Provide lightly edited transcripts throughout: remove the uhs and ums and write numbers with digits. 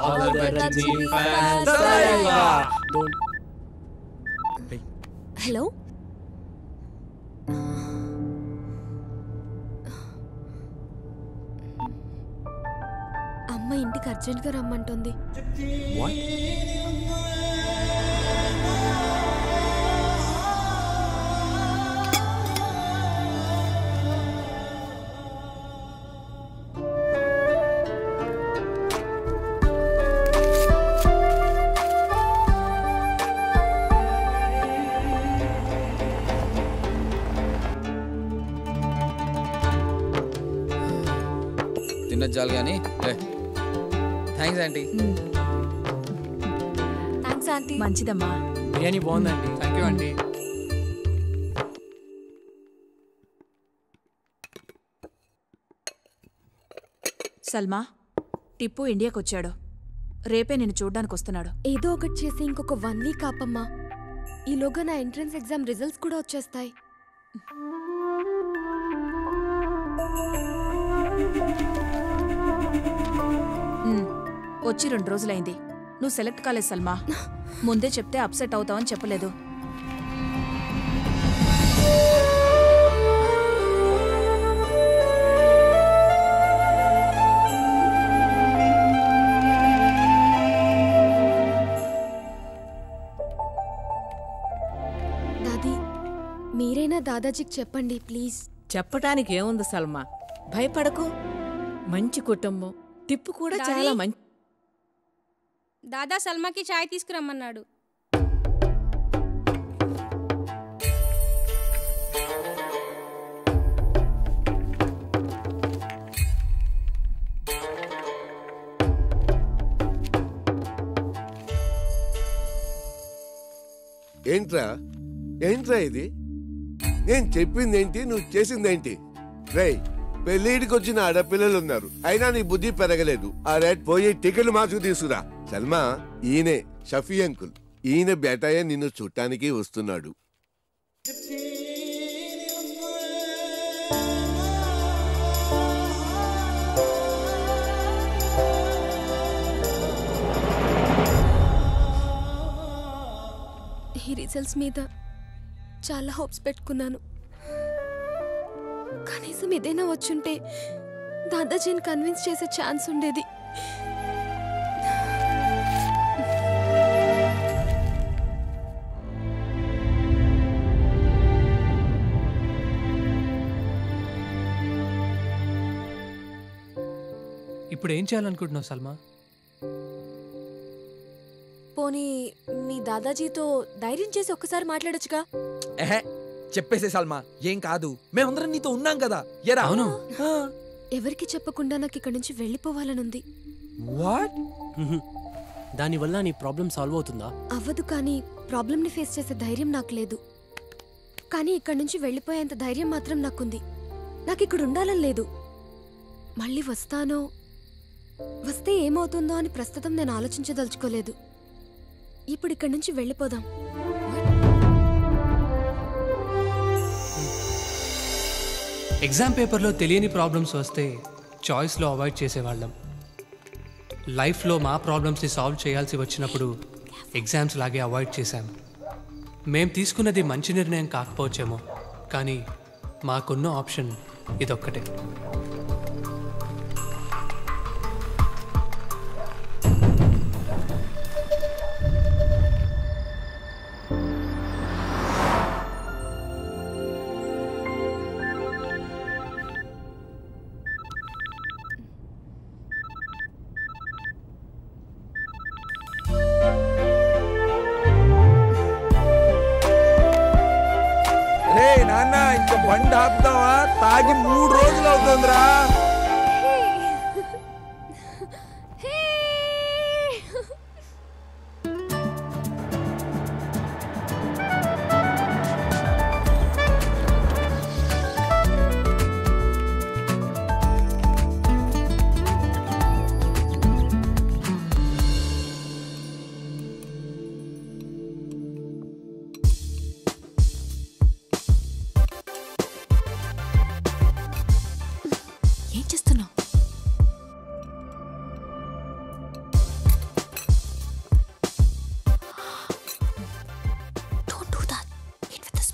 All the Red Team fans, Salaiva! Don't. Hello? అమ్మ ఇంటికి అర్జెంట్గా రమ్మంటుంది. What? తిన్నది చాలు కానీ థ్యాంక్స్ ఆంటీ. Thanks aunty. మంచిదమ్మా. బిర్యానీ బాగుందండి. Thank you aunty. Salma, Tippu ఇండియాకి వచ్చాడు. రేపే నేను చూడ్డానికి వస్తున్నాడు. ఏదో ఒకటి చేసి ఇంకొక 1 వీక్ ఆపమ్మా. ఈలోగా నా ఎంట్రన్స్ ఎగ్జామ్ రిజల్ట్స్ కూడా వచ్చేస్తాయి. వచ్చి 2 రోజులైంది. నువ్వు సెలెక్ట్ కాలేదు సల్మా. ముందే చెప్తే అప్సెట్ అవుతావని చెప్పలేదు. దాదీ, మీరైనా దాదాజీకి చెప్పండి ప్లీజ్. చెప్పటానికి ఏముంది సల్మా, భయపడకు. మంచి కుటుంబం. టిప్పు కూడా చాలా మంచి. దాదా సల్మాకి చాయ్ తీసుకురమ్మన్నాడు. ఏంట్రా ఏంట్రా ఇది? నేను చెప్పిందేంటి, నువ్వు చేసిందేంటి? రేయ్, పెళ్ళిడికి వచ్చిన ఆడపిల్లలున్నారు, అయినా నీ బుద్ధి పెరగలేదు. ఆ రేట్ పోయి టికెట్ మార్చుకు తీసుకురా. సల్మా, ఈయనే షఫీ అంకుల్. ఈయన బేటాయే నిన్ను చూడటానికి వస్తున్నాడు. ఈ రిజల్ట్స్ మీద చాలా హోప్స్ పెట్టుకున్నాను. కనీసం ఏదైనా వచ్చుంటే దాదాజీని కన్విన్స్ చేసే ఛాన్స్ ఉండేది. ఇప్పుడు ఏం చేయాలనుకుంటున్నావు సల్మా? పోనీ మీ దాదాజీతో ధైర్యం చేసి ఒక్కసారి మాట్లాడొచ్చుగా. చెప్పేసే సల్మా, ఏం కాదు, మేమందరం నీతో ఉన్నాం కదా. ఎరా అవును. ఎవరికి చెప్పకుండా నాకు ఇక్కడి నుంచి వెళ్ళిపోవాలనుంది. వాట్? దానివల్ల నీ ప్రాబ్లం సాల్వ్ అవుతుందా? అవ్వదు, కానీ ప్రాబ్లంని ఫేస్ చేసే ధైర్యం నాకు లేదు. కానీ ఇక్కడి నుంచి వెళ్ళిపోయేంత ధైర్యం మాత్రం నాకుంది. నాకు ఇక్కడ ఉండాలని లేదు. మళ్ళీ వస్తానో, వస్తే ఏమవుతుందో అని ప్రస్తుతం నేను ఆలోచించదలుచుకోలేదు. ఇప్పుడు ఇక్కడి నుంచి వెళ్ళిపోదాం. ఎగ్జామ్ పేపర్లో తెలియని ప్రాబ్లమ్స్ వస్తే చాయిస్లో అవాయిడ్ చేసేవాళ్ళం. లైఫ్లో మా ప్రాబ్లమ్స్ని సాల్వ్ చేయాల్సి వచ్చినప్పుడు ఎగ్జామ్స్ లాగే అవాయిడ్ చేశాం. మేం తీసుకున్నది మంచి నిర్ణయం కాకపోవచ్చేమో, కానీ మాకున్న ఆప్షన్ ఇదొక్కటే. నాన్న, ఇంకా బండి ఆపుదామా? తాగి 3 రోజులు అవుతుందిరా.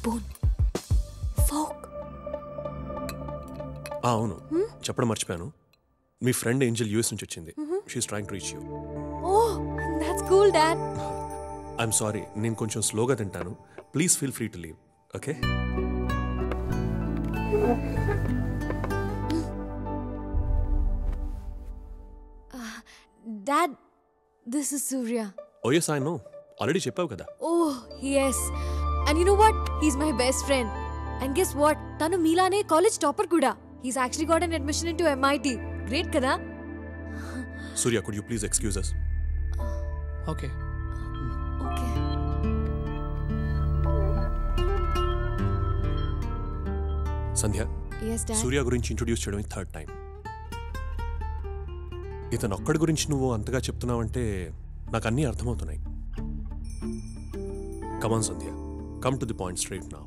Spoon, fork. అవును, చెప్పడం మర్చిపోయాను. మీ ఫ్రెండ్ ఏంజల్ యూఎస్ నుంచి వచ్చింది. She's trying to reach you. Oh, that's cool dad. I'm sorry, నేను కొంచెం స్లోగా తింటాను. Please feel free to leave. Okay? Dad, this is Surya. Oh yes, I know. Already చెప్పావు కదా. Oh yes, and you know what, he's my best friend, and guess what, tanu meelane college topper kuda. He's actually got an admission into MIT. Great kada. Surya, could you please excuse us? Okay. Okay. Sandhya, Yes dad. సూర్య గురించి introduce చేయడం third time. ఇతను ఒక్కడి గురించి నువ్వు అంతగా చెప్తున్నావంటే నాకు అన్నీ అర్థమవుతున్నాయి. Come on Sandhya, come to the point straight now.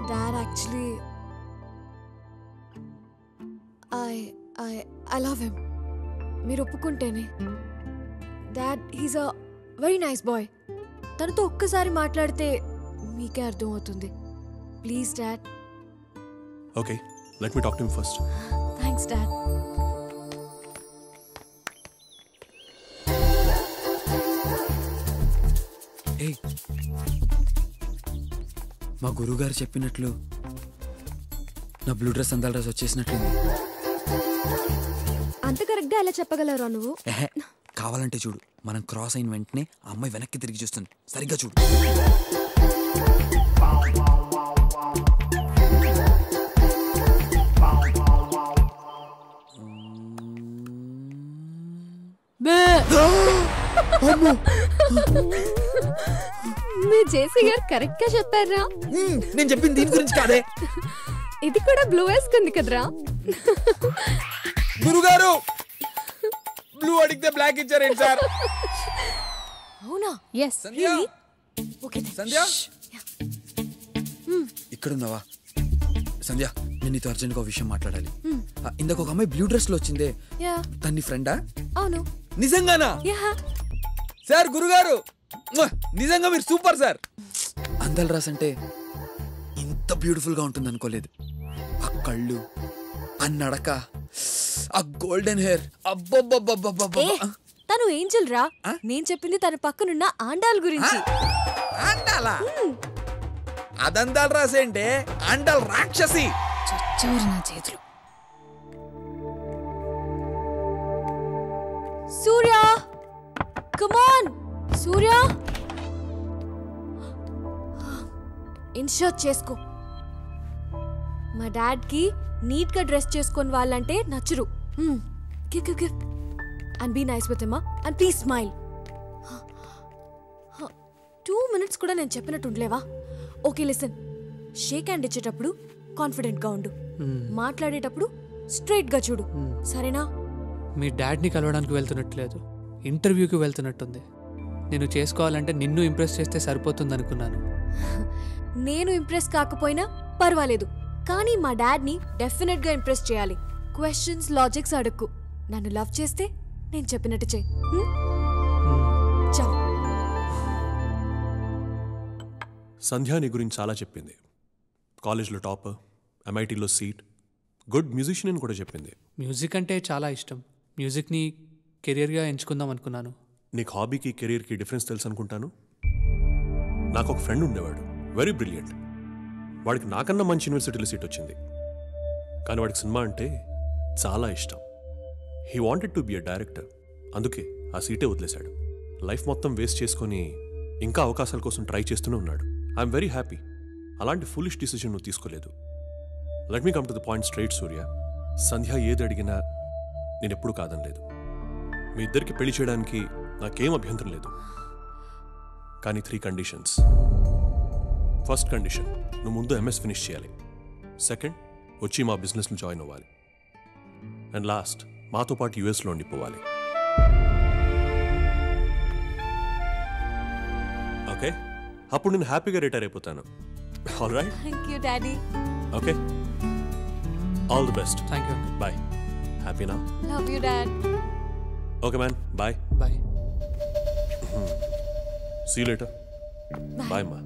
Dad, actually I love him. మీరు ఒప్పుకుంటేనే. Dad, he's a very nice boy. తనతో ఒక్కసారి మాట్లాడితే మీకే అర్థం అవుతుంది. Please dad. Okay, let me talk to him first. Thanks dad. ఏయ్, మా గురువుగారు చెప్పినట్లు నా బ్లూ డ్రెస్ అందాల డ్రెస్ వచ్చేసినట్లుంది. అంత కరెక్ట్గా ఎలా చెప్పగలరా నువ్వు? ఎహె, కావాలంటే చూడు. మనం క్రాస్ అయిన వెంటనే ఆ అమ్మాయి వెనక్కి తిరిగి చూస్తుంది. సరిగ్గా చూడు. మీ జేసీ గారు కరెక్ట్ గా చెప్పారా? నేను చెప్పింది దీని గురించి కాదే. ఇది కూడా బ్లూ వేసుకుంది కదరా. గురుగారు, బ్లూ అడిగితే బ్లాక్ ఇచ్చారేంటి సార్? అవునా? ఎస్. సంధ్య, ఓకే సంధ్య, ఇక్కడ ఉన్నావా? సంధ్య, నేను నీతో అర్జెంట్గా ఒక విషయం మాట్లాడాలి. ఇందాక ఒక అమ్మాయి బ్లూ డ్రెస్ లో వచ్చిందే, యా. తన్ని ఫ్రెండా? అవును. నిజంగానా? యా. సార్, గురుగారు, నిజంగా మీరు సూపర్ సార్. అందాల రాస్ అంటే ఇంత బ్యూటిఫుల్ గా ఉంటుంది అనుకోలేదు. ఆ కళ్ళు, ఆ నడక, ఆ గోల్డెన్ హెయిర్, అబ్బబ్బబ్బబ్బబ్బబ్బ. తను ఏంజల్ రా. నేను చెప్పింది తన పక్కనున్న ఆండాల్ గురించి. అండాలా? అదందాల రాసేంటే అండాల్ రాక్షసి. చచ్చారు నా చేతులు. Surya, come on Surya. In shirt చేసుకో. మా డాడ్ కి నీట్ గా డ్రెస్ చేసుకొని వాళ్ళంటే నచ్చరు. Give give give and be nice with him and please smile. 2 minutes కూడా నేను చెప్పినట్టు ఉండలేవా? Okay listen. షేక్ హ్యాండ్ ఇచ్చేటప్పుడు కాన్ఫిడెంట్ గా ఉండు. మాట్లాడేటప్పుడు స్ట్రైట్ గా చూడు. సరేనా? మీ డాడ్ని కలవడానికి వెళ్తున్నట్లేదు, ఇంటర్వ్యూకి వెళ్తున్నట్టుంది. నేను చేసుకోవాలంటే నిన్ను ఇంప్రెస్ చేస్తే సరిపోతుంది అనుకున్నాను. నేను ఇంప్రెస్ కాకపోయినా పర్వాలేదు, కానీ మా డాడ్ని డెఫినెట్ గా ఇంప్రెస్ చేయాలి. క్వశ్చన్స్, లాజిక్స్ అడుక్కు. నన్ను లవ్ చేస్తే నేను చెప్పినట్టు చెయ్యి. చల్. సంధ్య నీ గురించి చాలా చెప్పింది. కాలేజ్లో టాపర్, MITలో సీట్, గుడ్ మ్యూజిషియన్ అని కూడా చెప్పింది. మ్యూజిక్ అంటే చాలా ఇష్టం. మ్యూజిక్ని కెరియర్గా ఎంచుకుందాం అనుకున్నాను. నీకు హాబీకి కెరీర్కి డిఫరెన్స్ తెలుసు అనుకుంటాను. నాకు ఒక ఫ్రెండ్ ఉండేవాడు, వెరీ బ్రిలియంట్. వాడికి నాకన్నా మంచి యూనివర్సిటీలో సీట్ వచ్చింది, కానీ వాడికి సినిమా అంటే చాలా ఇష్టం. He wanted to be a director. అందుకే ఆ సీటే వదిలేశాడు. లైఫ్ మొత్తం వేస్ట్ చేసుకొని ఇంకా అవకాశాల కోసం ట్రై చేస్తూనే ఉన్నాడు. I'm very happy. అలాంటి ఫులిష్ డిసిజన్ నువ్వు తీసుకోలేదు. Let me come to the point straight Surya. Sandhya ఏది అడిగినా నేను ఎప్పుడు కాదనలేదు. మీ ఇద్దరికి పెళ్లి చేయడానికి నాకేం అభ్యంతరం లేదు, కానీ 3 కండిషన్స్. ఫస్ట్ కండిషన్, నువ్వు ముందు MS ఫినిష్ చేయాలి. సెకండ్, వచ్చి మా బిజినెస్లో జాయిన్ అవ్వాలి. అండ్ లాస్ట్, మాతో పాటు US ఉండిపోవాలి. ఓకే, అప్పుడు నేను హ్యాపీగా రిటైర్ అయిపోతాను. All right? Thank you daddy. Okay, all the best. Thank you. Bye. హ్యాపీనా? Love you dad. Okay man, bye. Bye. See you later. Bye మా.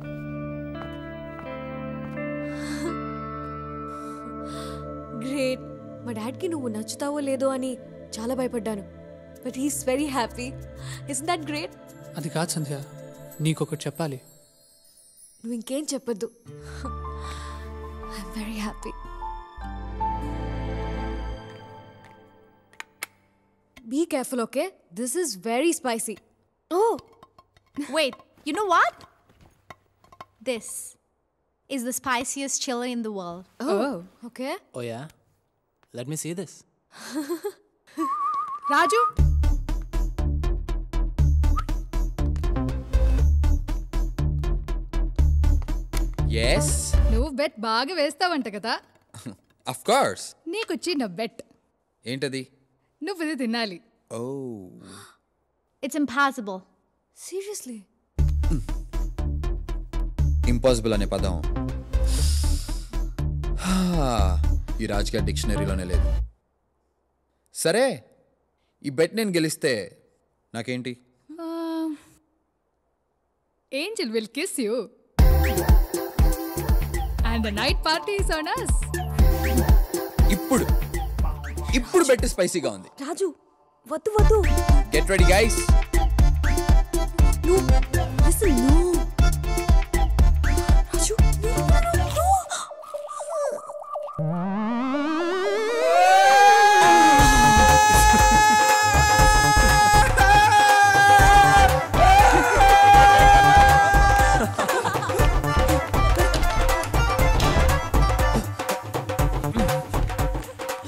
గ్రేట్. మా డాడ్కి నువ్వు నచ్చుతావో లేదో అని చాలా భయపడ్డాను. But he's very happy. Is that great? అది కాదు సంధ్య, నీకొకటి చెప్పాలి. నువ్వు ఇంకేం చెప్పొద్దు. I'm very happy. Be careful, okay? This is very spicy. Oh Wait, you know what? This is the spiciest chili in the world. Okay. Oh yeah? Let me see this. Raju, yes నువ్వు bet బాగా వేస్తావంట కదా. Of course. నీకు చిన్న bet. ఏంటది? నువ్వు ఇది తినాలి. ఓ It's impossible. సీరియస్లీ? ఇంపాసిబుల్ అనే పదం ఈ రాజకీయ డిక్షనరీలోనే లేదు. సరే, ఈ బెట్ నేను గెలిస్తే నాకేంటి? Angel will kiss you. And the night party is on us. ఇప్పుడు బెట్ స్పైసీగా ఉంది. రాజు వద్దు వద్దు. Get ready guys. నువ్వు లిసన్. నో రాజు, నో.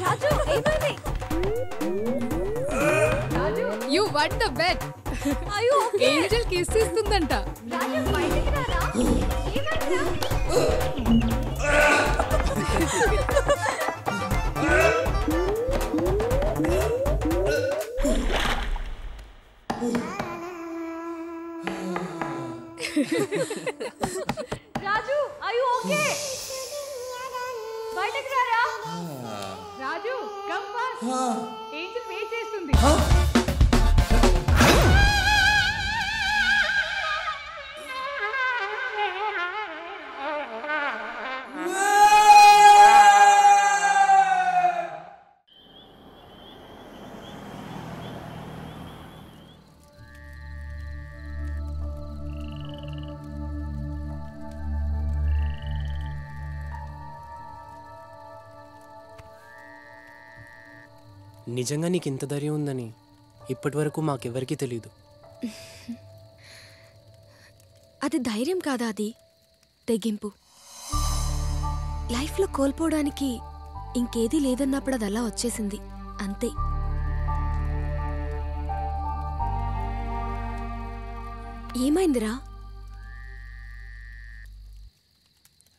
రాజు ఏమైంది? You won the bet. అయ్యో, Angel kiss ఇస్తుందంట. రాజు బయటికి రారా? ఏమైంది? రాజు are you okay? బయటికి రారా? రాజు come fast. Angel వెయిట్ చేస్తుంది. నిజంగా నీకు ఇంత ధైర్యం ఉందని ఇప్పటి వరకు మాకెవరికీ తెలియదు. అది ధైర్యం కాదా, అది తెగింపు. లైఫ్లో కోల్పోవడానికి ఇంకేదీ లేదన్నప్పుడు అది అలా వచ్చేసింది, అంతే. ఏమైందిరా?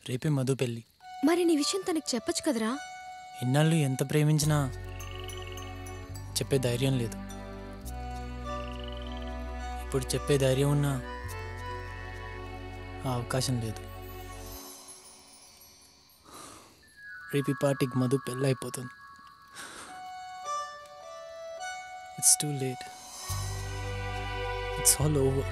రేపే మధు పెళ్ళి. మరి నీ విషయం తనకి చెప్పొచ్చు కదరా? ఇన్నాళ్ళు ఎంత ప్రేమించినా చెప్పే ధైర్యం లేదు. ఇప్పుడు చెప్పే ధైర్యం ఉన్నా ఆ అవకాశం లేదు. రేపు ఈ పార్టీకి మధు పెళ్ళి అయిపోతుంది. It's too late. It's all over.